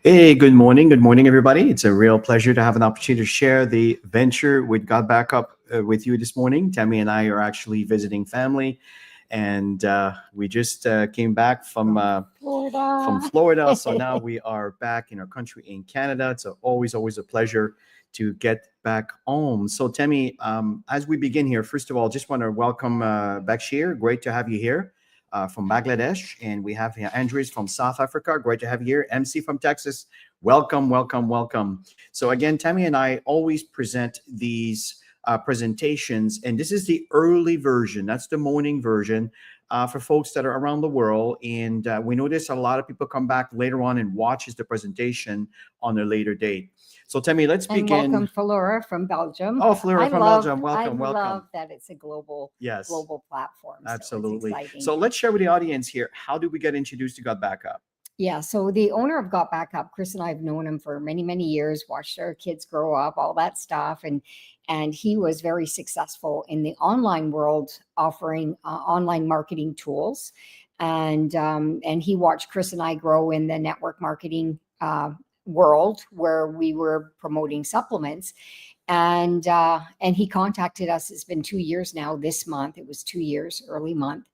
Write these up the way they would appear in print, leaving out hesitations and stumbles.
Hey, good morning. Good morning, everybody. It's a real pleasure to have an opportunity to share the venture with GotBackup with you this morning. Tammy and I are actually visiting family, and we just came back from Florida. Florida. So now we are back in our country in Canada. It's always a pleasure to get back home. So, Tammy, as we begin here, first of all, just want to welcome Bakshir. Great to have you here from Bangladesh. And we have here Andres from South Africa. Great to have you here. MC from Texas. Welcome, welcome, welcome. So, again, Tammy and I always present these presentations, and this is the early version. That's the morning version for folks that are around the world. And we notice a lot of people come back later on and watches the presentation on a later date. So, Tammy, let's And begin. welcome, Flora from Belgium. Oh, Flora I from love, Belgium. Welcome, I welcome. love that it's a global Yes, platform. So it's absolutely. exciting. So let's share with the audience here. How do we get introduced to GotBackup? Yeah, so the owner of GotBackup, Chris and I have known him for many, many years, watched our kids grow up, all that stuff. And he was very successful in the online world, offering online marketing tools. And he watched Chris and I grow in the network marketing world where we were promoting supplements. And he contacted us. It's been 2 years now. This month, it was 2 years, early month.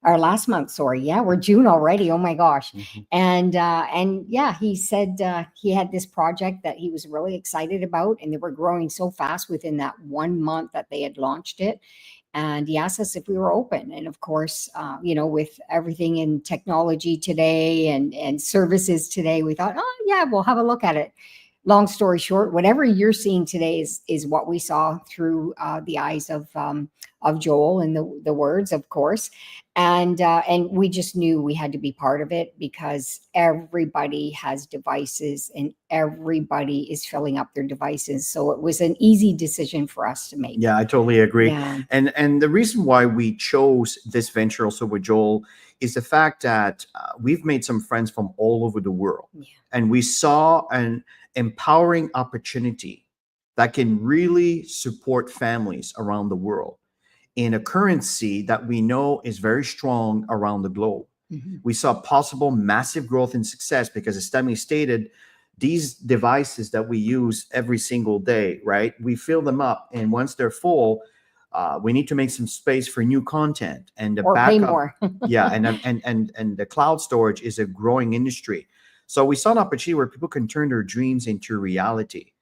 Or last month, sorry. Yeah, we're June already. Oh my gosh. Mhm. And yeah, he said he had this project that he was really excited about, and they were growing so fast within that 1 month that they had launched it. And he asked us if we were open. And of course, with everything in technology today and services today, we thought, oh yeah, we'll have a look at it. Long story short, whatever you're seeing today is what we saw through the eyes of Joel and the words, of course, and we just knew we had to be part of it because everybody has devices and everybody is filling up their devices. So it was an easy decision for us to make. Yeah, I totally agree. Yeah. And the reason why we chose this venture also with Joel is the fact that we've made some friends from all over the world. Yeah. And we saw an empowering opportunity that can really support families around the world in a currency that we know is very strong around the globe. Mhm. We saw possible massive growth and success because, as Tammy stated, these devices that we use every single day, right? We fill them up, and once they're full, we need to make some space for new content and the Or pay backup. more. Yeah, and the cloud storage is a growing industry. So we saw an opportunity where people can turn their dreams into reality.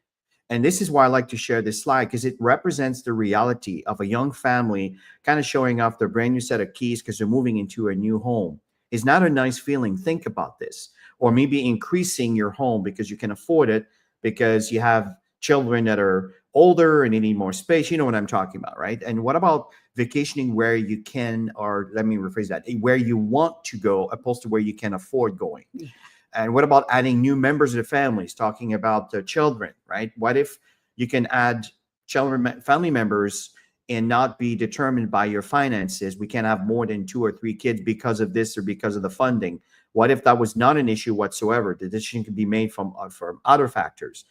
And this is why I like to share this slide because it represents the reality of a young family kind of showing off their brand new set of keys because they're moving into a new home. It's not a nice feeling. Think about this. Or maybe increasing your home because you can afford it because you have children that are older and they need more space. You know what I'm talking about, right? And what about vacationing where you can, or let me rephrase that, where you want to go opposed to where you can afford going? Yeah. And what about adding new members of the families, talking about the children, right? What if you can add children, family members and not be determined by your finances? We can't have more than 2 or 3 kids because of this or because of the funding. What if that was not an issue whatsoever? The decision could be made from other factors.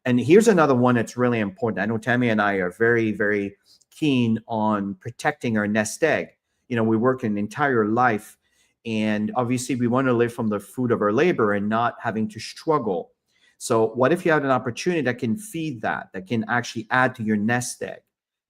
And here's another one that's really important. I know Tammy and I are very, very keen on protecting our nest egg. We work an entire life, and obviously we want to live from the fruit of our labor and not having to struggle. So what if you have an opportunity that can feed that can actually add to your nest egg?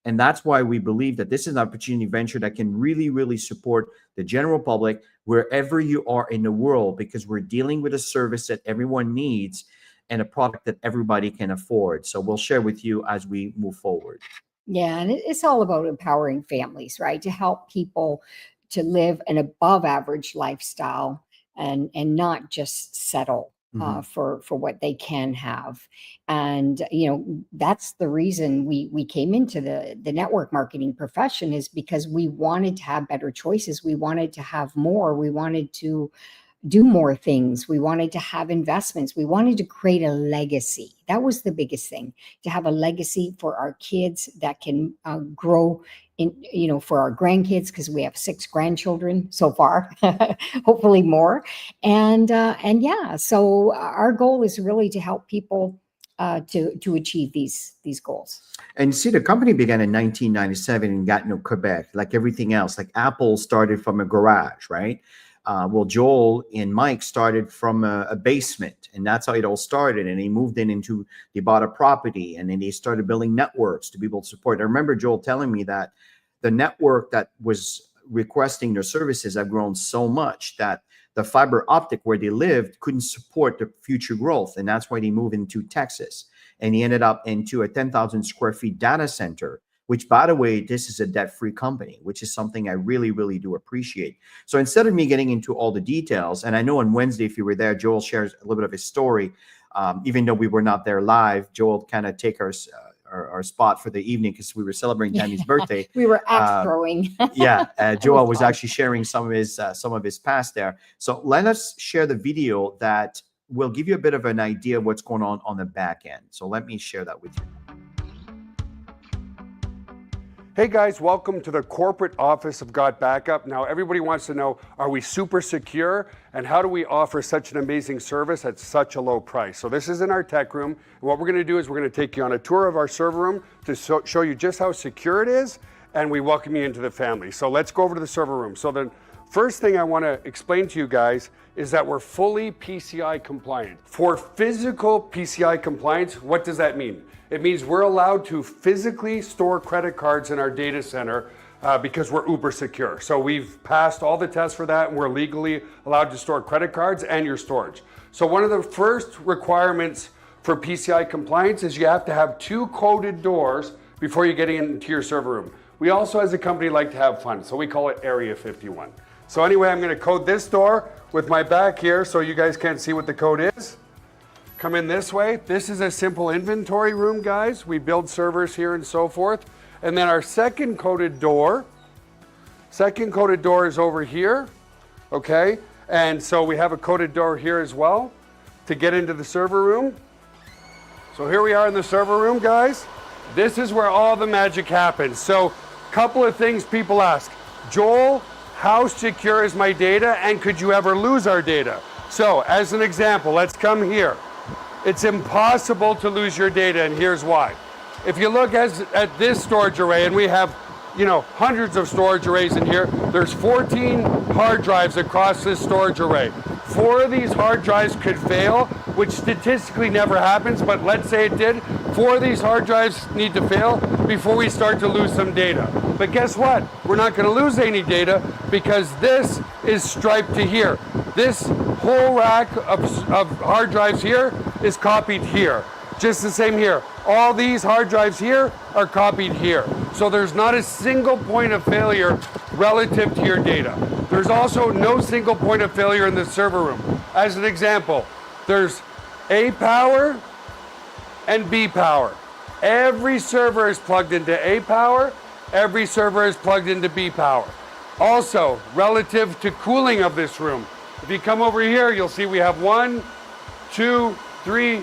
And that's why we believe that this is an opportunity venture that can really, really support the general public wherever you are in the world, because we're dealing with a service that everyone needs and a product that everybody can afford. So we'll share with you as we move forward. Yeah, and it's all about empowering families, right? To help people to live an above average lifestyle and not just settle for what they can have. And that's the reason we came into the network marketing profession, is because we wanted to have better choices. We wanted to have more. We wanted to do more things. We wanted to have investments. We wanted to create a legacy. That was the biggest thing, to have a legacy for our kids that can grow in, for our grandkids, because we have 6 grandchildren so far, hopefully more. And yeah, so our goal is really to help people to achieve these goals. And see, the company began in 1997 in Gatineau, Quebec, like everything else. Like Apple started from a garage, right? Well, Joel and Mike started from a basement, and that's how it all started. And they moved they bought a property, and then they started building networks to be able to support. I remember Joel telling me that the network that was requesting their services have grown so much that the fiber optic where they lived couldn't support the future growth. And that's why they moved into Texas. And he ended up into a 10,000 square feet data center, which, by the way, this is a debt-free company, which is something I really, really do appreciate. So instead of me getting into all the details, and I know on Wednesday, if you were there, Joel shares a little bit of his story. Even though we were not there live, Joel kind of take our spot for the evening because we were celebrating Tammy's birthday. We were axe throwing. Joel was actually sharing some of his past there. So let us share the video that will give you a bit of an idea of what's going on the back end. So let me share that with you. Hey guys, welcome to the corporate office of GotBackup. Now everybody wants to know, are we super secure? And how do we offer such an amazing service at such a low price? So this is in our tech room. And what we're gonna do is we're gonna take you on a tour of our server room to show you just how secure it is, and we welcome you into the family. So let's go over to the server room. So the first thing I wanna explain to you guys is that we're fully PCI compliant. For physical PCI compliance, what does that mean? It means we're allowed to physically store credit cards in our data center because we're uber secure. So we've passed all the tests for that, and we're legally allowed to store credit cards and your storage. So one of the first requirements for PCI compliance is you have to have 2 coded doors before you get into your server room. We also, as a company, like to have fun, so we call it Area 51. So anyway, I'm gonna code this door with my back here so you guys can't see what the code is. Come in this way. This is a simple inventory room, guys. We build servers here and so forth. And then our second coded door is over here, okay? And so we have a coded door here as well to get into the server room. So here we are in the server room, guys. This is where all the magic happens. So a couple of things people ask. Joel, how secure is my data, and could you ever lose our data? So as an example, let's come here. It's impossible to lose your data, and here's why. If you look at this storage array, and we have, hundreds of storage arrays in here, there's 14 hard drives across this storage array. 4 of these hard drives could fail, which statistically never happens, but let's say it did. 4 of these hard drives need to fail before we start to lose some data. But guess what? We're not going to lose any data because this is striped to here. This whole rack of hard drives here is copied here. Just the same here. All these hard drives here are copied here. So there's not a single point of failure relative to your data. There's also no single point of failure in the server room. As an example, there's A power and B power. Every server is plugged into A power. Every server is plugged into B power. Also, relative to cooling of this room, if you come over here, you'll see we have 1, 2, 3,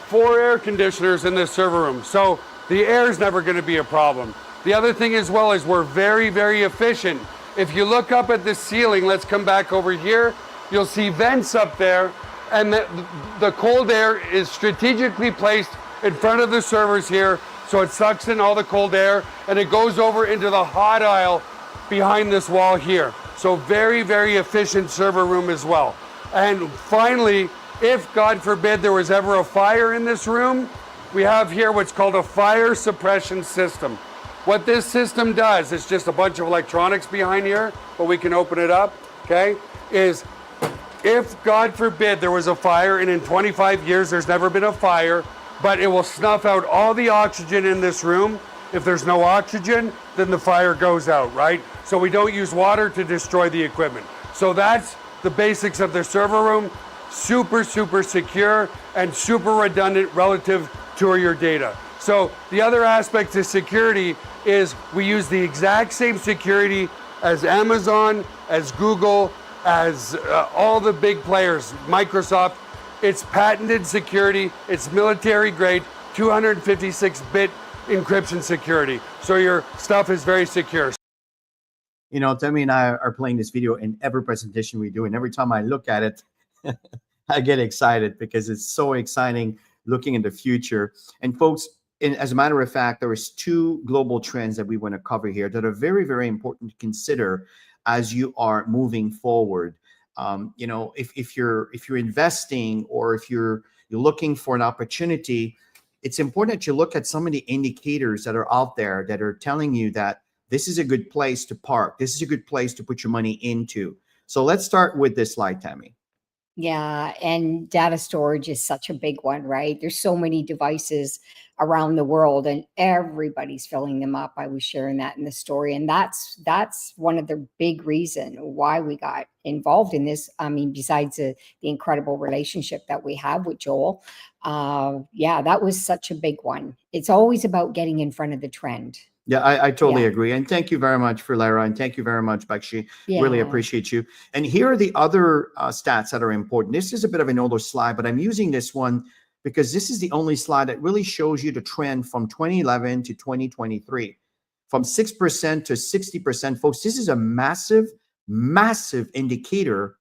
4 air conditioners in this server room. So the air is never going to be a problem. The other thing as well is we're very, very efficient. If you look up at the ceiling, let's come back over here, you'll see vents up there, and the cold air is strategically placed in front of the servers here, so it sucks in all the cold air, and it goes over into the hot aisle behind this wall here. So very, very efficient server room as well. And finally, if God forbid there was ever a fire in this room, we have here what's called a fire suppression system. What this system does, it's just a bunch of electronics behind here, but we can open it up, okay, is if God forbid there was a fire, and in 25 years there's never been a fire, but it will snuff out all the oxygen in this room. If there's no oxygen, then the fire goes out, right? So we don't use water to destroy the equipment. So that's the basics of the server room. Super, super secure and super redundant relative to your data. So the other aspect to security is we use the exact same security as Amazon, as Google, as all the big players, Microsoft. It's patented security. It's military grade, 256-bit encryption security. So your stuff is very secure. Tammy and I are playing this video in every presentation we do, and every time I look at it, I get excited because it's so exciting looking in the future. And folks, as a matter of fact, there is 2 global trends that we want to cover here that are very, very important to consider as you are moving forward. You know, if you're investing, or if you're looking for an opportunity, it's important that you look at some of the indicators that are out there that are telling you that this is a good place to park. This is a good place to put your money into. So let's start with this slide, Tammy. Yeah, and data storage is such a big one, right? There's so many devices around the world and everybody's filling them up. I was sharing that in the story, and that's one of the big reason why we got involved in this. I mean, besides the incredible relationship that we have with Joel, yeah, that was such a big one. It's always about getting in front of the trend. Yeah, I totally Yeah. agree. And thank you very much, Lara, and thank you very much, Bakshi. Really Yeah. appreciate you. And here are the other stats that are important. This is a bit of an older slide, but I'm using this one because this is the only slide that really shows you the trend from 2011 to 2023, from 6% to 60%. Folks, this is a massive, massive indicator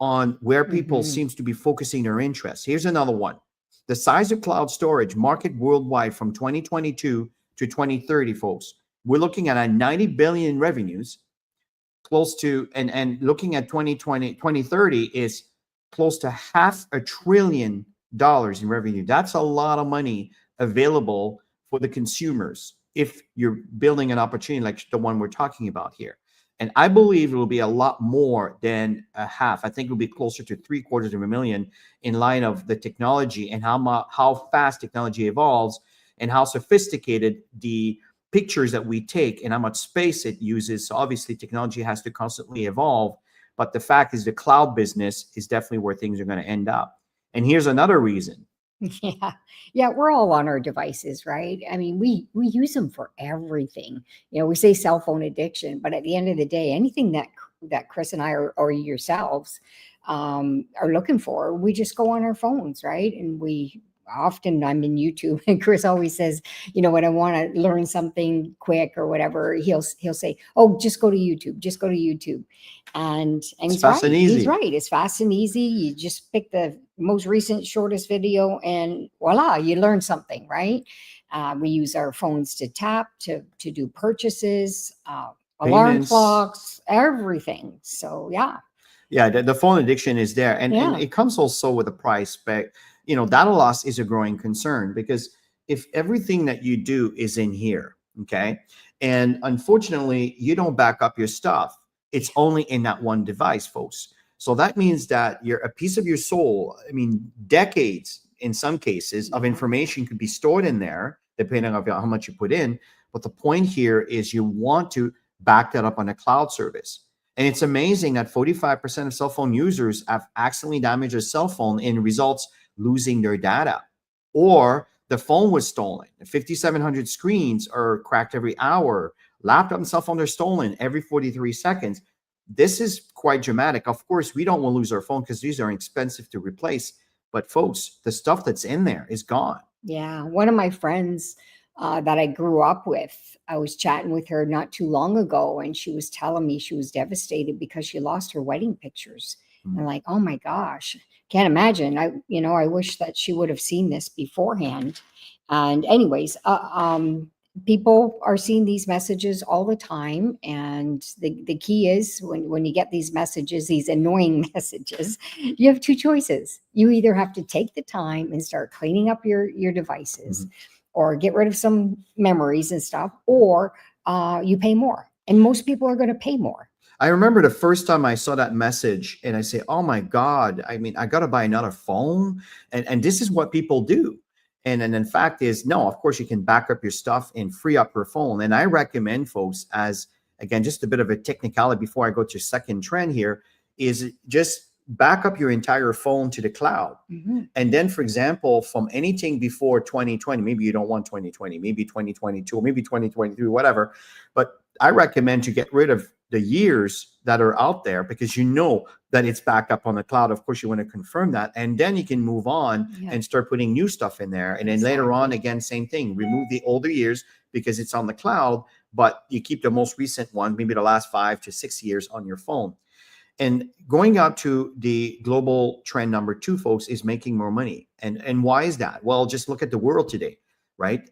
on where people seems to be focusing their interest. Here's another one. The size of cloud storage market worldwide from 2022 to 2030, folks. We're looking at a 90 billion revenues, close to, and looking at 2030 is close to $500 billion in revenue. That's a lot of money available for the consumers if you're building an opportunity like the one we're talking about here. And I believe it will be a lot more than a half. I think it'll be closer to $750,000 in line of the technology and how fast technology evolves and how sophisticated the pictures that we take and how much space it uses. So obviously technology has to constantly evolve, but the fact is the cloud business is definitely where things are going to end up. And here's another reason. Yeah, we're all on our devices, right? I mean, we use them for everything. You know, we say cell phone addiction, but at the end of the day, anything that Chris and I or yourselves are looking for, we just go on our phones, right? And often I'm in YouTube, and Chris always says, you know, when I want to learn something quick or whatever, he'll say, "Oh, just go to YouTube. Just go to YouTube." And It's he's fast right. and easy. He's right. It's fast and easy. You just pick the most recent, shortest video, and voila, you learn something, right? We use our phones to tap, to do purchases, alarm Payments. clocks, everything. So yeah. Yeah, the phone addiction is there, and Yeah. it comes also with a price. But you know, data loss is a growing concern because if everything that you do is in here, okay, and unfortunately you don't back up your stuff, it's only in that one device, folks. So that means that a piece of your soul, I mean, decades in some cases of information could be stored in there, depending on how much you put in. But the point here is you want to back that up on a cloud service. And it's amazing that 45% of cell phone users have accidentally damaged their cell phone and results losing their data. Or the phone was stolen. 5,700 screens are cracked every hour. Laptop and cell phone are stolen every 43 seconds. This is quite dramatic. Of course, we don't want to lose our phone because these are expensive to replace. But folks, the stuff that's in there is gone. Yeah. One of my friends that I grew up with, I was chatting with her not too long ago, and she was telling me she was devastated because she lost her wedding pictures. And like, oh my gosh, can't imagine. I wish that she would have seen this beforehand. And anyways, people are seeing these messages all the time. And the key is when you get these messages, these annoying messages, you have two choices. You either have to take the time and start cleaning up your devices, or get rid of some memories and stuff, or you pay more. And most people are going to pay more. I remember the first time I saw that message and I say, oh my God, I mean, I got to buy another phone. And this is what people do. And in fact is, no, of course you can back up your stuff and free up your phone. And I recommend folks, as again, just a bit of a technicality before I go to second trend here, is just back up your entire phone to the cloud. And then, for example, from anything before 2020, maybe you don't want 2020, maybe 2022, or maybe 2023, whatever. But I recommend to get rid of the years that are out there because you know that it's back up on the cloud. Of course, you want to confirm that. And then you can move on and start putting new stuff in there. And then later on, again, same thing, remove the older years because it's on the cloud, but you keep the most recent one, maybe the last 5 to 6 years on your phone. And going out to the global trend number 2, folks, is making more money. And why is that? Well, just look at the world today, right?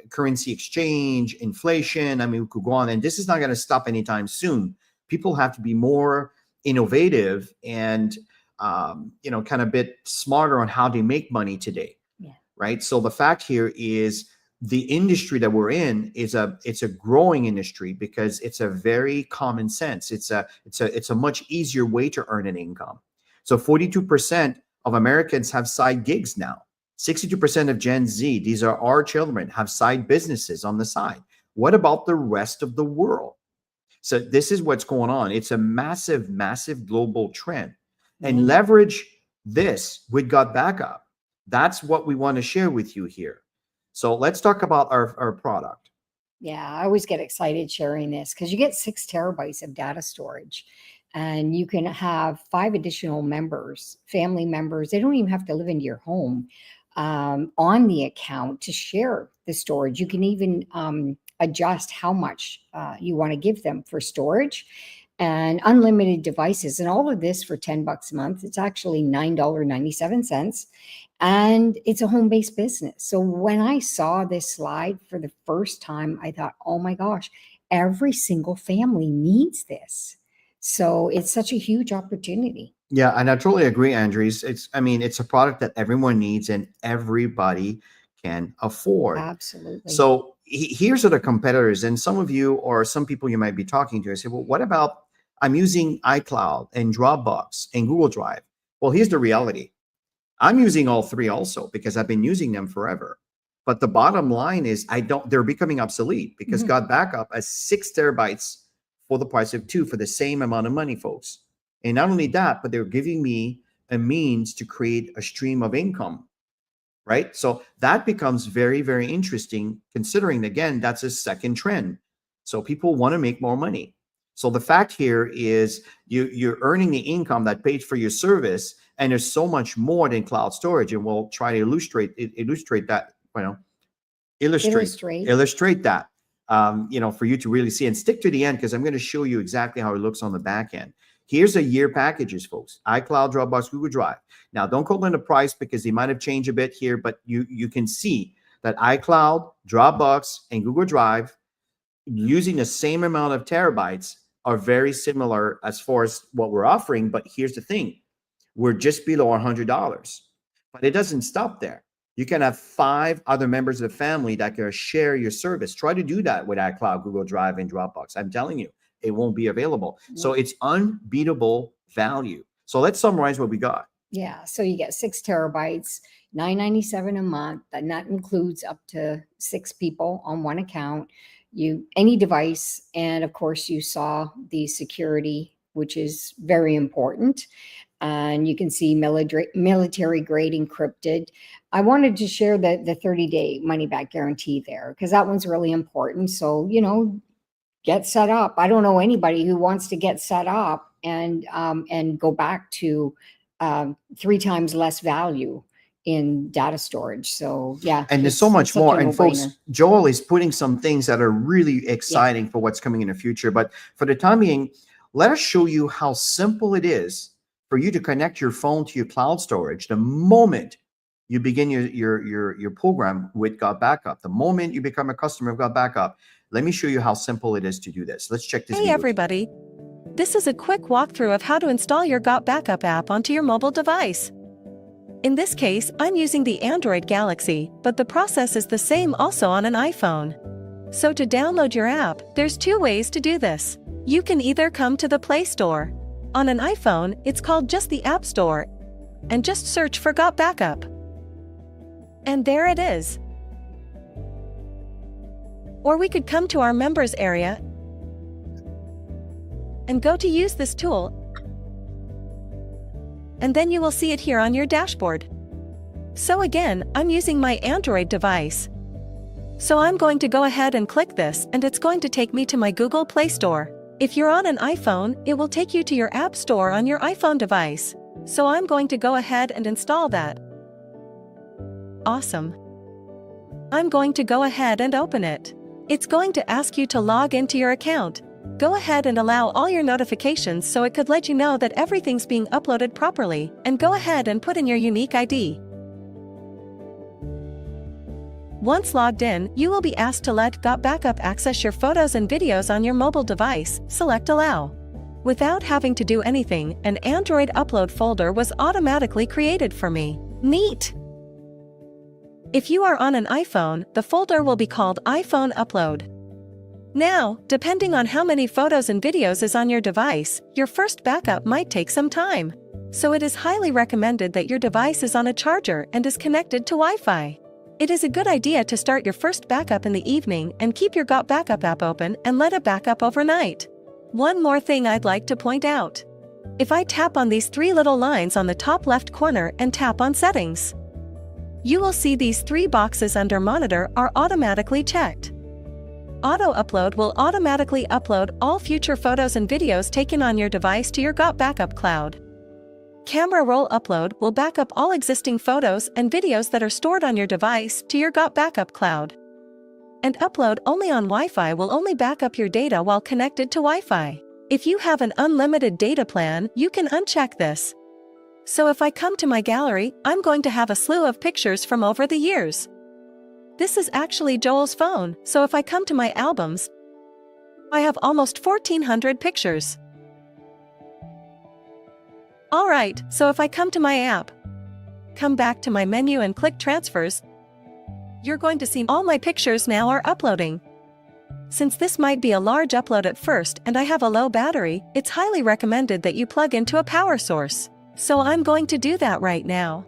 Currency exchange, inflation. I mean, we could go on, and this is not going to stop anytime soon. people have to be more innovative and kind of a bit smarter on how they make money today. Yeah. Right. So the fact here is the industry that we're in is it's a growing industry because it's a very common sense. It's a much easier way to earn an income. So 42% of Americans have side gigs now. 62% of Gen Z, these are our children, have side businesses on the side. What about the rest of the world? So this is what's going on. It's a massive, massive global trend. And leverage this with GotBackup. That's what we want to share with you here. So let's talk about our product. Yeah, I always get excited sharing this because you get 6 terabytes of data storage, and you can have 5 additional members, family members. They don't even have to live into your home on the account to share the storage. You can even adjust how much you want to give them for storage, and unlimited devices, and all of this for $10 a month. It's actually $9.97. And it's a home-based business. So when I saw this slide for the first time, I thought, oh my gosh, every single family needs this. So it's such a huge opportunity. Yeah, and I totally agree, Andres. It's a product that everyone needs and everybody can afford. Absolutely. So here's are the competitors, and some of you or some people you might be talking to, I say, well, what about, I'm using iCloud and Dropbox and Google Drive. Well, here's the reality. I'm using all 3 also because I've been using them forever. But the bottom line is they're becoming obsolete because GotBackup has 6 terabytes for the price of 2 for the same amount of money, folks. And not only that, but they're giving me a means to create a stream of income, right? So that becomes very, very interesting considering, again, that's a second trend. So people want to make more money. So the fact here is you're earning the income that pays for your service, and there's so much more than cloud storage. And we'll try to illustrate that, illustrate that, for you to really see, and stick to the end because I'm going to show you exactly how it looks on the back end. Here's a year packages, folks. iCloud, Dropbox, Google Drive. Now, don't quote on the price because they might have changed a bit here, but you can see that iCloud, Dropbox, and Google Drive, using the same amount of terabytes, are very similar as far as what we're offering. But here's the thing. We're just below $100. But it doesn't stop there. You can have 5 other members of the family that can share your service. Try to do that with iCloud, Google Drive, and Dropbox. I'm telling you, it won't be available. So it's unbeatable value. So let's summarize what we got. Yeah, so you get 6 terabytes, $9.97 a month, and that includes up to 6 people on one account. Any device, and of course you saw the security, which is very important. And you can see military grade encrypted. I wanted to share the 30-day money back guarantee there because that one's really important. So, get set up. I don't know anybody who wants to get set up and go back to 3 times less value in data storage. So yeah. And there's so much more. And folks, Joel is putting some things that are really exciting for what's coming in the future. But for the time being, let us show you how simple it is for you to connect your phone to your cloud storage the moment you begin your program with GotBackup. The moment you become a customer of GotBackup, let me show you how simple it is to do this. Let's check this video. Hey everybody. This is a quick walkthrough of how to install your GotBackup app onto your mobile device. In this case, I'm using the Android Galaxy, but the process is the same also on an iPhone. So to download your app, there's 2 ways to do this. You can either come to the Play Store. On an iPhone, it's called just the App Store, and just search for GotBackup. And there it is. Or we could come to our members area and go to use this tool, and then you will see it here on your dashboard. So again, I'm using my Android device. So I'm going to go ahead and click this, and it's going to take me to my Google Play Store. If you're on an iPhone, it will take you to your App Store on your iPhone device. So I'm going to go ahead and install that. Awesome. I'm going to go ahead and open it. It's going to ask you to log into your account. Go ahead and allow all your notifications so it could let you know that everything's being uploaded properly, and go ahead and put in your unique ID. Once logged in, you will be asked to let GotBackup access your photos and videos on your mobile device. Select Allow. Without having to do anything, an Android upload folder was automatically created for me. Neat! If you are on an iPhone, the folder will be called iPhone Upload. Now, depending on how many photos and videos is on your device, your first backup might take some time. So it is highly recommended that your device is on a charger and is connected to Wi-Fi. It is a good idea to start your first backup in the evening and keep your GotBackup app open and let it back up overnight. One more thing I'd like to point out. If I tap on these 3 little lines on the top left corner and tap on Settings, you will see these 3 boxes under Monitor are automatically checked. Auto Upload will automatically upload all future photos and videos taken on your device to your GotBackup cloud. Camera Roll Upload will back up all existing photos and videos that are stored on your device to your GotBackup cloud. And Upload only on Wi-Fi will only back up your data while connected to Wi-Fi. If you have an unlimited data plan, you can uncheck this. So if I come to my gallery, I'm going to have a slew of pictures from over the years. This is actually Joel's phone, so if I come to my albums, I have almost 1,400 pictures. Alright, so if I come to my app, come back to my menu and click Transfers, you're going to see all my pictures now are uploading. Since this might be a large upload at first and I have a low battery, it's highly recommended that you plug into a power source. So I'm going to do that right now.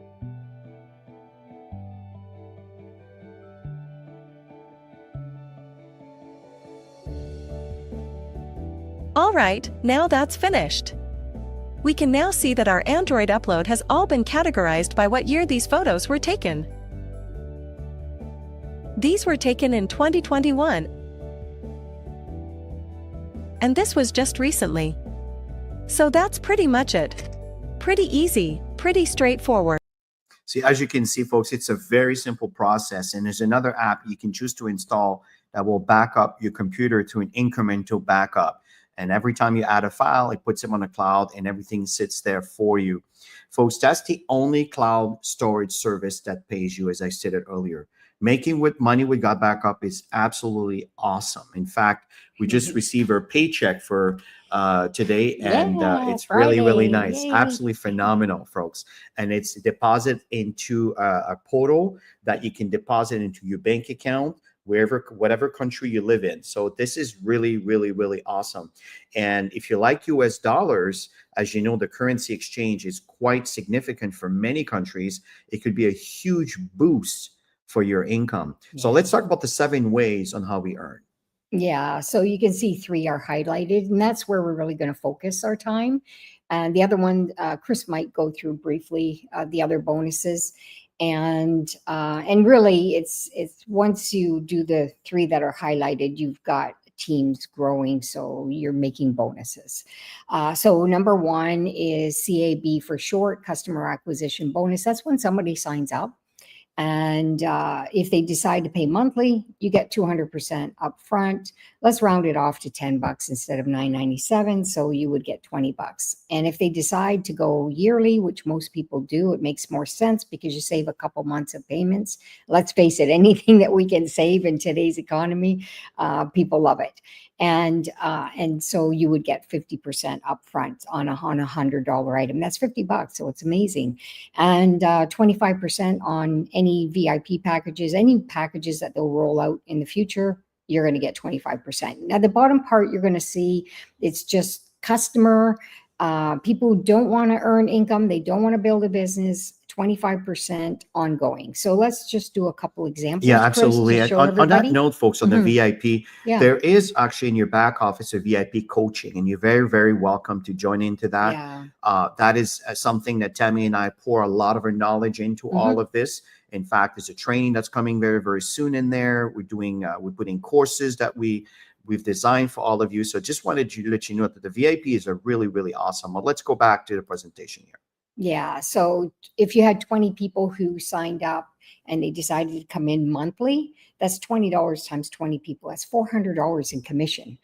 Alright, now that's finished. We can now see that our Android upload has all been categorized by what year these photos were taken. These were taken in 2021. And this was just recently. So that's pretty much it. Pretty easy, pretty straightforward. See, as you can see, folks, it's a very simple process. And there's another app you can choose to install that will back up your computer to an incremental backup. And every time you add a file, it puts it on the cloud and everything sits there for you. Folks, that's the only cloud storage service that pays you, as I stated earlier. Making money with GotBackup is absolutely awesome. In fact, we just received our paycheck for today, and it's really, really nice. Yay. Absolutely phenomenal, folks. And it's deposit into a portal that you can deposit into your bank account, whatever country you live in. So this is really, really, really awesome. And if you like US dollars, as you know, the currency exchange is quite significant for many countries. It could be a huge boost for your income. So let's talk about the 7 ways on how we earn. Yeah, so you can see 3 are highlighted, and that's where we're really going to focus our time. And the other one, Chris might go through briefly the other bonuses. And really, it's once you do the 3 that are highlighted, you've got teams growing, so you're making bonuses. So number 1 is CAB for short, customer acquisition bonus. That's when somebody signs up. And if they decide to pay monthly, you get 200% upfront. Let's round it off to $10 instead of $9.97. So you would get $20. And if they decide to go yearly, which most people do, it makes more sense because you save a couple months of payments. Let's face it, anything that we can save in today's economy, people love it. And so you would get 50% upfront on a $100 item. That's $50, so it's amazing. And 25% on any VIP packages, any packages that they'll roll out in the future, you're going to get 25%. Now, the bottom part you're going to see, it's just customer, people who don't want to earn income, they don't want to build a business, 25% ongoing. So let's just do a couple examples. Yeah, absolutely. Chris, On that note, folks, on the VIP, Yeah. there is actually in your back office a VIP coaching, and you're very, very welcome to join into that. Yeah. That is something that Tammy and I pour a lot of our knowledge into all of this. In fact, there's a training that's coming very, very soon in there. We're putting courses that we've designed for all of you. So just wanted to let you know that the VIP is a really, really awesome. But let's go back to the presentation here. Yeah. So if you had 20 people who signed up and they decided to come in monthly, that's $20 times 20 people. That's $400 in commission.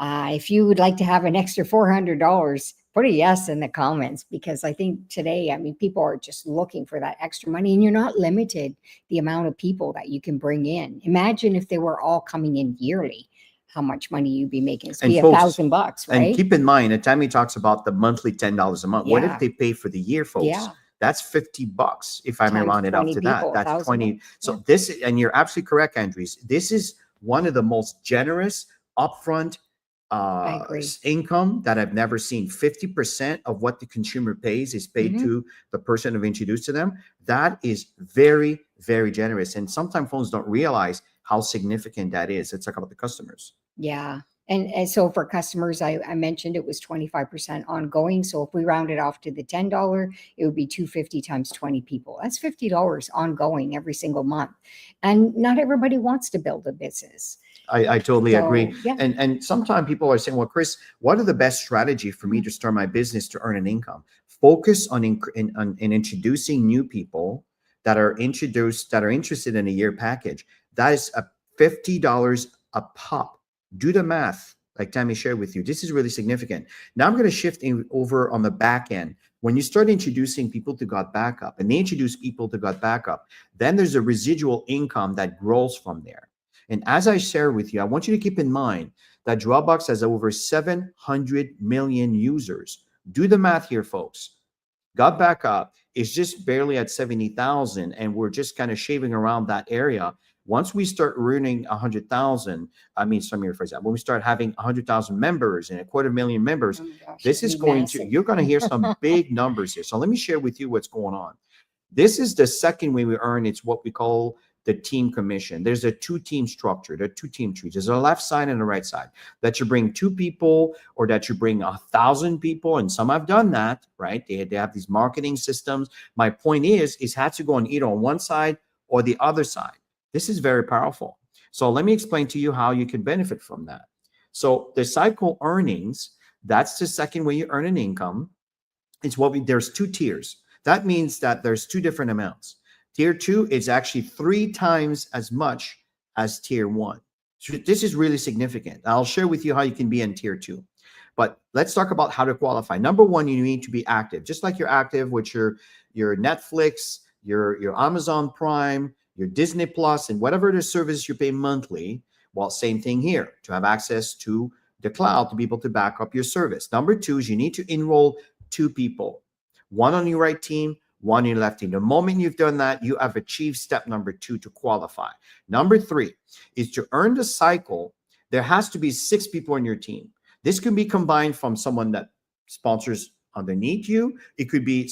If you would like to have an extra $400, put a yes in the comments, because I think today, I mean, people are just looking for that extra money, and you're not limited the amount of people that you can bring in. Imagine if they were all coming in yearly. how much money you'd be making. It's And be folks, $1,000, right? And keep in mind, and Tammy talks about the monthly $10 a month. What if Yeah. they pay for the year, folks? Yeah. That's $50 if I may Times round it up 20 to that. people, That's 1,000 20. bucks. So Yeah. this, and you're absolutely correct, Andres. This is one of the most generous upfront I agree. income that I've never seen. 50% of what the consumer pays is paid Mhm. to the person who introduced to them. That is very, very generous. And sometimes phones don't realize how significant that is. Let's talk about the customers. Yeah. And so for customers, I mentioned it was 25% ongoing. So if we round it off to the $10, it would be 250 times 20 people. That's $50 ongoing every single month. And not everybody wants to build a business. I totally agree. So, yeah. And sometimes people are saying, well, Chris, what are the best strategy for me to start my business to earn an income? Focus on introducing new people that are interested in a year package. That is a $50 a pop. Do the math, like Tammy shared with you. This is really significant. Now I'm going to shift over on the back end. When you start introducing people to GotBackup and they introduce people to GotBackup, then there's a residual income that grows from there. And as I share with you, I want you to keep in mind that Dropbox has over 700 million users. Do the math here, folks. GotBackup is just barely at 70,000, and we're just kind of shaving around that area. Once we start earning 100,000, I mean, some year for example, when we start having 100,000 members and 250,000 members, Oh my gosh, this is it'd be going to, massive. you're going to hear some big numbers here. So let me share with you what's going on. This is the second way we earn. It's what we call the team commission. There's a two-team structure. There are two team trees. There's a left side and a right side. That you bring 2 people or that you bring 1,000 people, and some have done that, right? They have these marketing systems. My point is had to go on either on one side or the other side. This is very powerful. So let me explain to you how you can benefit from that. So the cycle earnings, that's the second way you earn an income. It's there's 2 tiers. That means that there's 2 different amounts. Tier 2 is actually 3 times as much as tier 1. So this is really significant. I'll share with you how you can be in tier 2. But let's talk about how to qualify. Number 1, you need to be active. Just like you're active with your Netflix, your Amazon Prime, your Disney Plus, and whatever the service you pay monthly. Well, same thing here, to have access to the cloud to be able to back up your service. Number 2 is you need to enroll 2 people. 1 on your right team, 1 on your left team. The moment you've done that, you have achieved step number 2 to qualify. Number 3 is to earn the cycle. There has to be 6 people on your team. This can be combined from someone that sponsors underneath you. It could be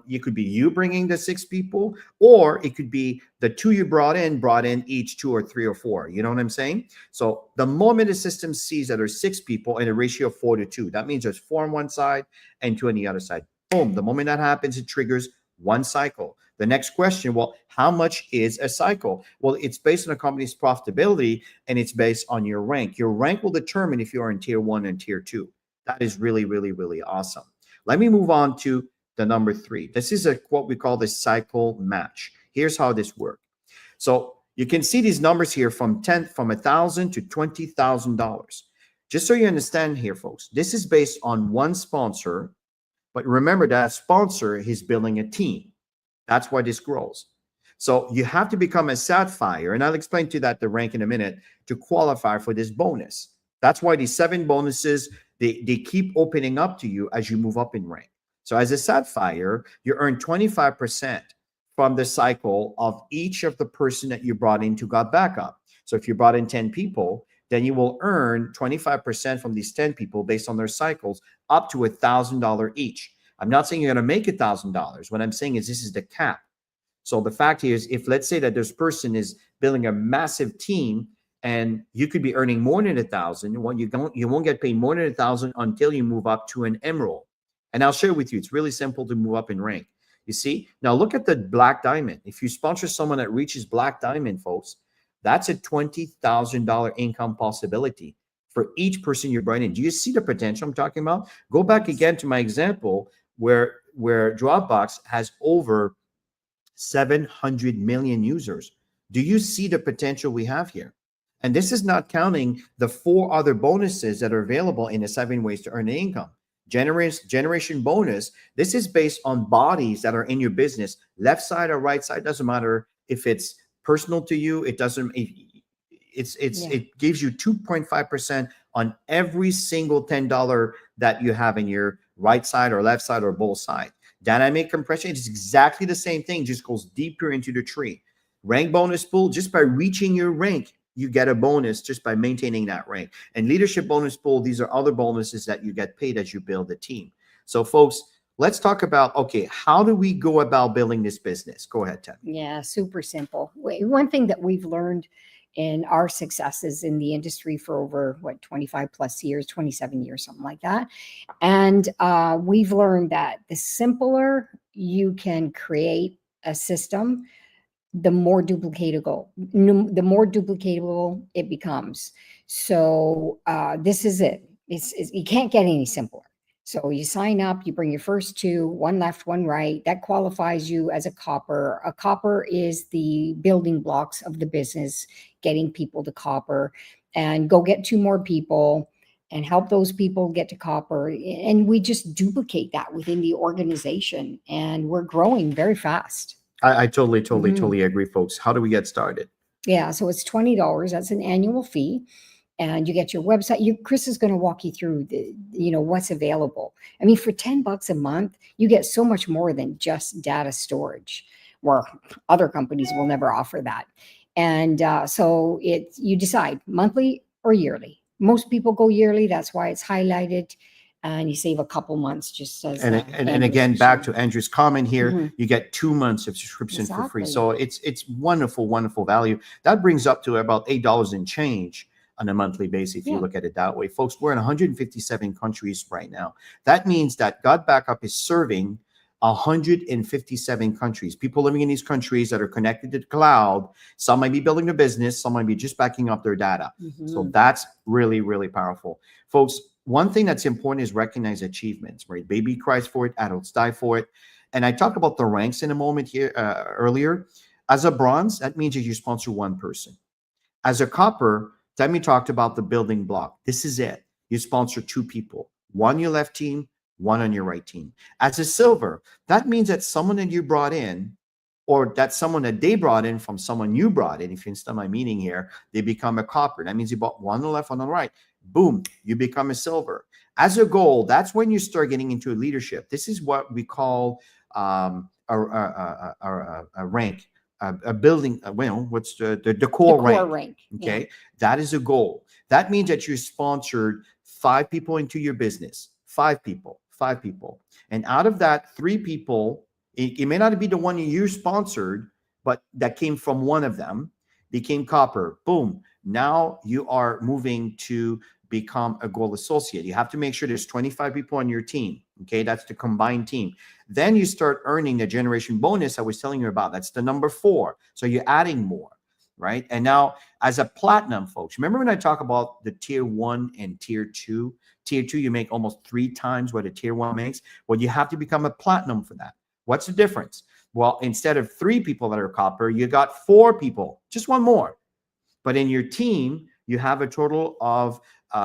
you bringing the 6 people, or it could be the 2 you brought in each 2 or 3 or 4. You know what I'm saying? So the moment the system sees that there's 6 people in a ratio of 4-2, that means there's 4 on one side and 2 on the other side. Boom. The moment that happens, it triggers 1 cycle. The next question, well, how much is a cycle? Well, it's based on a company's profitability, and it's based on your rank. Your rank will determine if you are in tier 1 and tier 2. That is really, really, really awesome. Let me move on to the number 3. This is what we call the cycle match. Here's how this works. So you can see these numbers here from $1,000 to $20,000. Just so you understand here, folks, this is based on 1 sponsor. But remember that sponsor is building a team. That's why this grows. So you have to become a Sapphire, and I'll explain to you that the rank in a minute, to qualify for this bonus. That's why these 7 bonuses, they keep opening up to you as you move up in rank. So as a Sapphire, you earn 25% from the cycle of each of the person that you brought into GotBackup. So if you brought in 10 people, then you will earn 25% from these 10 people based on their cycles up to $1,000 each. I'm not saying you're going to make $1,000. What I'm saying is this is the cap. So the fact here is, if let's say that this person is building a massive team and you could be earning more than 1,000, well, you won't get paid more than 1,000 until you move up to an emerald. And I'll share with you, it's really simple to move up in rank. You see, now look at the black diamond. If you sponsor someone that reaches black diamond, folks, that's a $20,000 income possibility for each person you bring in. Do you see the potential I'm talking about? Go back again to my example where Dropbox has over 700 million users. Do you see the potential we have here? And this is not counting the 4 other bonuses that are available in the 7 ways to earn an income. Generation bonus, this is based on bodies that are in your business, left side or right side, doesn't matter if it's personal to you. It doesn't, it gives you 2.5% on every single $10 that you have in your right side or left side or both side. Dynamic compression is exactly the same thing, just goes deeper into the tree. Rank bonus pool, just by reaching your rank, you get a bonus just by maintaining that rank. And leadership bonus pool, these are other bonuses that you get paid as you build a team. So folks, let's talk about, okay, how do we go about building this business? Go ahead, Tammy. Yeah, super simple. One thing that we've learned in our successes in the industry for over 25 plus years, 27 years, something like that. And we've learned that the simpler you can create a system, the more duplicatable it becomes. So this is it. You can't get any simpler. So you sign up, you bring your first two, one left, one right. That qualifies you as a copper. A copper is the building blocks of the business, getting people to copper, and go get two more people and help those people get to copper. And we just duplicate that within the organization, and we're growing very fast. I totally agree, folks. How do we get started? Yeah, so it's $20. That's an annual fee. And you get your website. Chris is going to walk you through what's available. I mean, for $10 a month, you get so much more than just data storage, where other companies will never offer that. And so you decide monthly or yearly. Most people go yearly. That's why it's highlighted. And you save a couple months just as and again, back to Andrew's comment here, you get 2 months of subscription for free. So it's wonderful value. That brings up to about $8 and change on a monthly basis, if you look at it that way. Folks, we're in 157 countries right now. That means that GotBackup is serving 157 countries. People living in these countries that are connected to the cloud. Some might be building a business, some might be just backing up their data. So that's really, really powerful. Folks, one thing that's important is recognize achievements, right? Baby cries for it, adults die for it. And I talked about the ranks in a moment here earlier. As a bronze, that means that you sponsor one person. As a copper, Tammy talked about the building block. This is it. You sponsor two people, one on your left team, one on your right team. As a silver, that means that someone that you brought in, or that someone that they brought in from someone you brought in, if you understand my meaning here, they become a copper. That means you bought one on the left, one on the right. Boom, you become a silver. As a gold, that's when you start getting into leadership. This is what we call a rank. A building, what's the core rank? Okay, that is a goal. That means that you sponsored 5 people into your business. 5 people. And out of that, 3 people, it may not be the one you sponsored, but that came from one of them, became copper. Boom. Now you are moving to become a gold associate. You have to make sure there's 25 people on your team. Okay, that's the combined team. Then you start earning the generation bonus I was telling you about. That's the number 4. So you're adding more, right? And now as a platinum, folks, remember when I talk about the tier 1 and tier 2? Tier 2, you make almost 3 times what a tier 1 makes. Well, you have to become a platinum for that. What's the difference? Well, instead of 3 people that are copper, you got 4 people, just one more. But in your team, you have a total of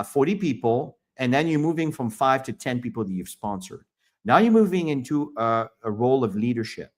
40 people, and then you're moving from 5 to 10 people that you've sponsored. Now you're moving into a role of leadership.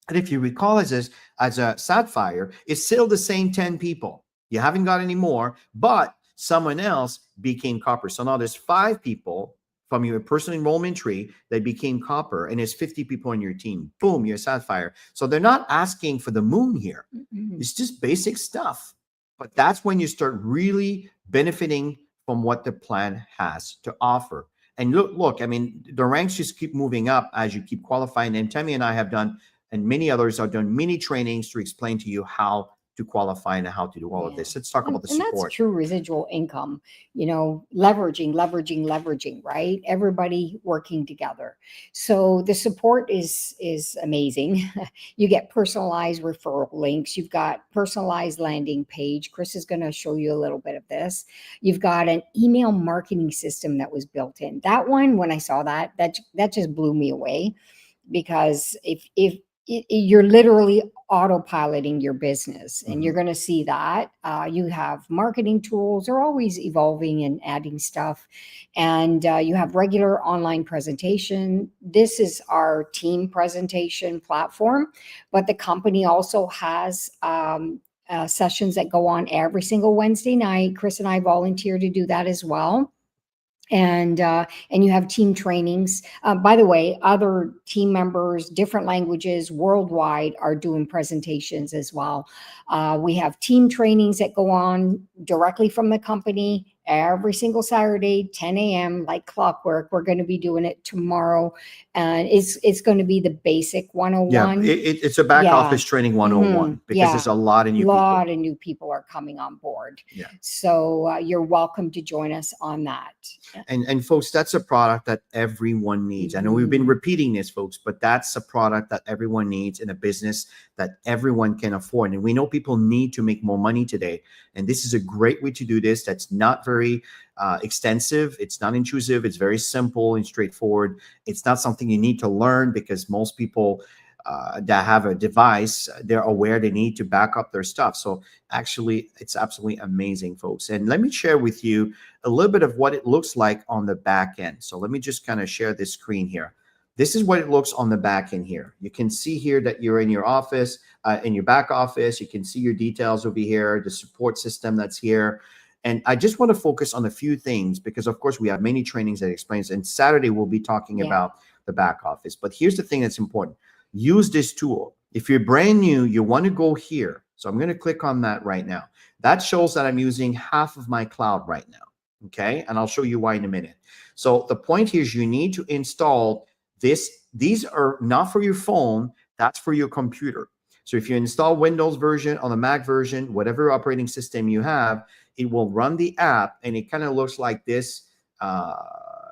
And if you recall, as a sapphire, it's still the same 10 people. You haven't got any more, but someone else became copper. So now there's 5 people from your personal enrollment tree that became copper, and there's 50 people on your team. Boom, you're a sapphire. So they're not asking for the moon here. It's just basic stuff. But that's when you start really benefiting from what the plan has to offer. And look, I mean, the ranks just keep moving up as you keep qualifying. And Tammy and I have done, and many others have done mini trainings to explain to you how to qualify and how to do all of this. Let's talk about the support. And that's true residual income, leveraging, right? Everybody working together. So the support is amazing. You get personalized referral links. You've got personalized landing page. Chris is going to show you a little bit of this. You've got an email marketing system that was built in. That one, when I saw that just blew me away, because if you're literally autopiloting your business, and you're going to see that you have marketing tools. They're always evolving and adding stuff. And you have regular online presentation. This is our team presentation platform, but the company also has sessions that go on every single Wednesday night. Chris and I volunteer to do that as well. And you have team trainings. By the way, other team members, different languages worldwide, are doing presentations as well. We have team trainings that go on directly from the company every single Saturday, 10 a.m. like clockwork. We're going to be doing it tomorrow, and it's going to be the basic 101. Yeah, it's a back office training 101 because there's a lot of new people. A lot of new people are coming on board. Yeah. So you're welcome to join us on that. And folks, that's a product that everyone needs. I know we've been repeating this, folks, but that's a product that everyone needs in a business that everyone can afford. And we know people need to make more money today. And this is a great way to do this. That's not very extensive. It's not intrusive. It's very simple and straightforward. It's not something you need to learn, because most people that have a device, they're aware they need to back up their stuff. So actually, it's absolutely amazing, folks. And let me share with you a little bit of what it looks like on the back end. So let me just kind of share this screen here. This is what it looks on the back end here. You can see here that you're in your office, in your back office. You can see your details over here, the support system that's here. And I just want to focus on a few things, because of course we have many trainings that explains, and Saturday we'll be talking about the back office. But here's the thing that's important. Use this tool. If you're brand new, you want to go here. So I'm going to click on that right now. That shows that I'm using half of my cloud right now. Okay. And I'll show you why in a minute. So the point here is you need to install this. These are not for your phone. That's for your computer. So if you install Windows version on the Mac version, whatever operating system you have, it will run the app, and it kind of looks like this.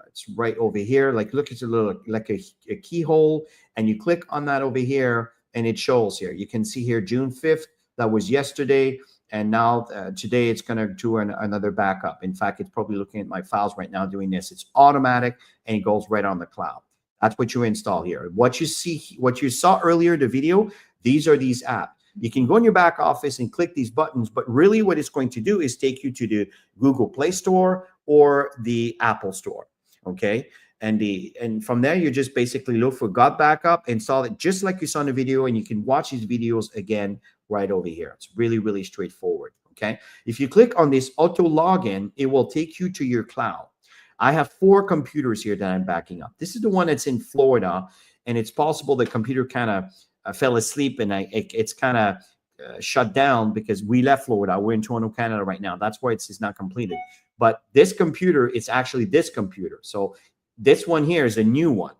It's right over here. Like, look, it's a little like a keyhole, and you click on that over here, and it shows here. You can see here June 5th. That was yesterday, and now today it's going to do another backup. In fact, it's probably looking at my files right now doing this. It's automatic, and it goes right on the cloud. That's what you install here. What you see, what you saw earlier, the video, these are these apps. You can go in your back office and click these buttons, but really what it's going to do is take you to the Google Play Store or the Apple Store, okay? And from there, you just basically look for GotBackup, install it just like you saw in the video, and you can watch these videos again right over here. It's really, really straightforward, okay? If you click on this auto login, it will take you to your cloud. I have 4 computers here that I'm backing up. This is the one that's in Florida, and it's possible the computer kind of fell asleep, and it's kind of shut down because we left Florida. We're in Toronto, Canada right now. That's why it's not completed. But this computer, it's actually this computer. So this one here is a new one.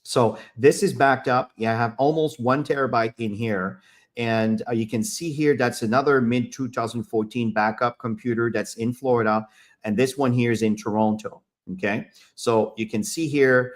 So this is backed up. Yeah, I have almost 1 terabyte in here. And you can see here, that's another mid-2014 backup computer that's in Florida. And this one here is in Toronto, okay? So you can see here,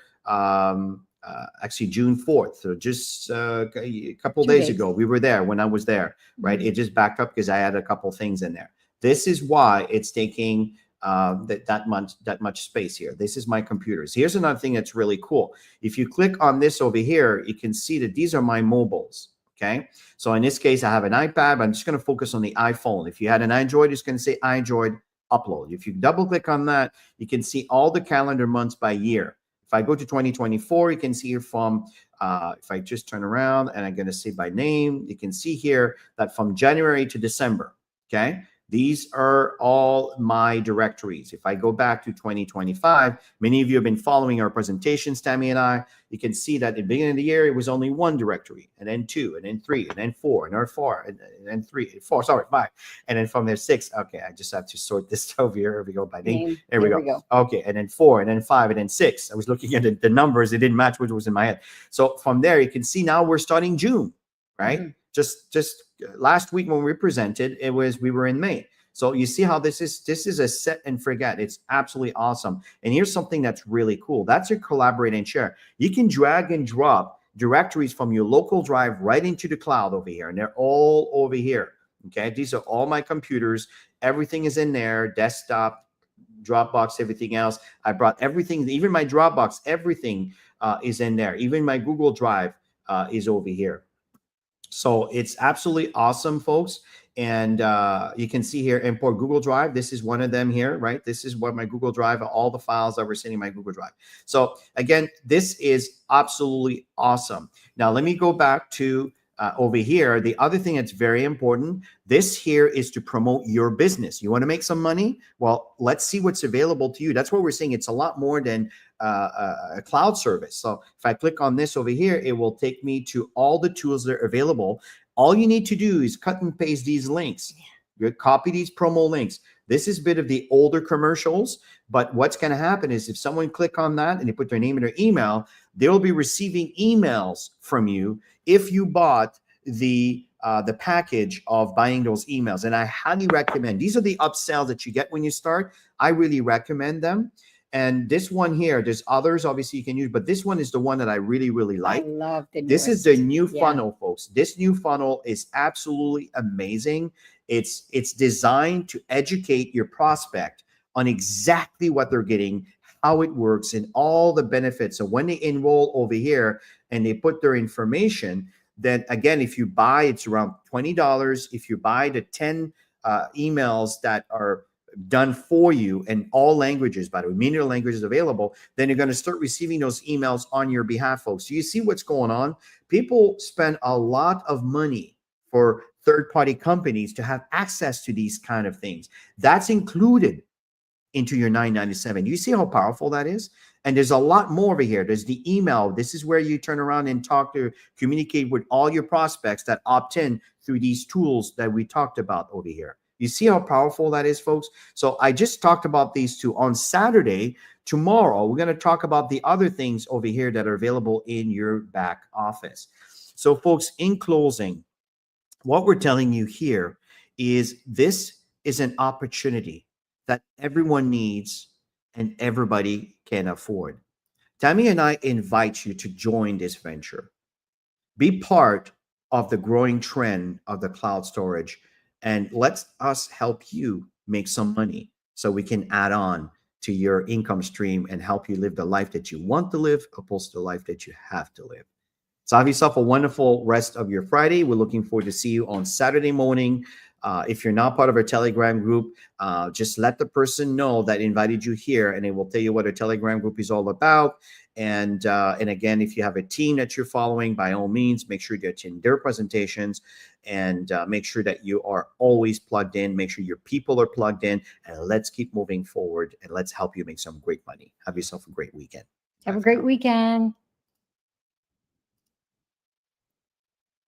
actually June 4th. So just a couple of days ago, we were there when I was there, right? It just backed up because I had a couple things in there. This is why it's taking that much space here. This is my computers. Here's another thing that's really cool. If you click on this over here, you can see that these are my mobiles. Okay. So in this case, I have an iPad. I'm just going to focus on the iPhone. If you had an Android, it's going to say Android upload. If you double click on that, you can see all the calendar months by year. If I go to 2024, you can see here from, if I just turn around and I'm going to say by name, you can see here that from January to December, okay? These are all my directories. If I go back to 2025, many of you have been following our presentations, Tammy and I, you can see that at the beginning of the year, it was only 1 directory, and then 2, and then 3, and then 4, and then 4, and then 3, 4, sorry, 5. And then from there, 6. Okay, I just have to sort this over here. Here we go by name. There we go. Okay, and then 4, and then 5, and then 6. I was looking at the numbers. It didn't match what was in my head. So from there, you can see now we're starting June, right? Mm-hmm. Just last week when we presented, we were in May. So you see how this is a set and forget. It's absolutely awesome. And here's something that's really cool. That's your collaborate and share. You can drag and drop directories from your local drive right into the cloud over here. And they're all over here. Okay. These are all my computers. Everything is in there. Desktop, Dropbox, everything else. I brought everything, even my Dropbox, everything is in there. Even my Google Drive is over here. So it's absolutely awesome, folks. And you can see here, import Google Drive. This is one of them here, right? This is what my Google Drive, all the files that were sitting in my Google Drive. So again, this is absolutely awesome. Now, let me go back to over here, the other thing that's very important, this here is to promote your business. You want to make some money? Well, let's see what's available to you. That's what we're saying. It's a lot more than a cloud service. So if I click on this over here, it will take me to all the tools that are available. All you need to do is cut and paste these links. You copy these promo links. This is a bit of the older commercials, but what's going to happen is if someone click on that and they put their name and their email, they'll be receiving emails from you if you bought the package of buying those emails. And I highly recommend, these are the upsells that you get when you start. I really recommend them. And this one here, there's others obviously you can use, but this one is the one that I really, really like. I love the This is the new funnel, folks. This new funnel is absolutely amazing. It's designed to educate your prospect on exactly what they're getting, how it works, and all the benefits. So when they enroll over here and they put their information, then again, if you buy, it's around $20. If you buy the 10 emails that are done for you in all languages, by the way, many languages available, then you're going to start receiving those emails on your behalf, folks. So you see what's going on? People spend a lot of money for third-party companies to have access to these kind of things. That's included into your $9.97. You see how powerful that is? And there's a lot more over here. There's the email. This is where you turn around and communicate with all your prospects that opt in through these tools that we talked about over here. You see how powerful that is, folks? So I just talked about these two. On Saturday, tomorrow, we're going to talk about the other things over here that are available in your back office. So, folks, in closing, what we're telling you here is this is an opportunity that everyone needs and everybody can afford. Tammy and I invite you to join this venture. Be part of the growing trend of the cloud storage, and let us help you make some money so we can add on to your income stream and help you live the life that you want to live opposed to the life that you have to live. So have yourself a wonderful rest of your Friday. We're looking forward to see you on Saturday morning. If you're not part of our Telegram group, just let the person know that invited you here, and it will tell you what our Telegram group is all about. And again, if you have a team that you're following, by all means, make sure you attend their presentations and make sure that you are always plugged in. Make sure your people are plugged in, and let's keep moving forward, and let's help you make some great money. Have yourself a great weekend. Have a great weekend.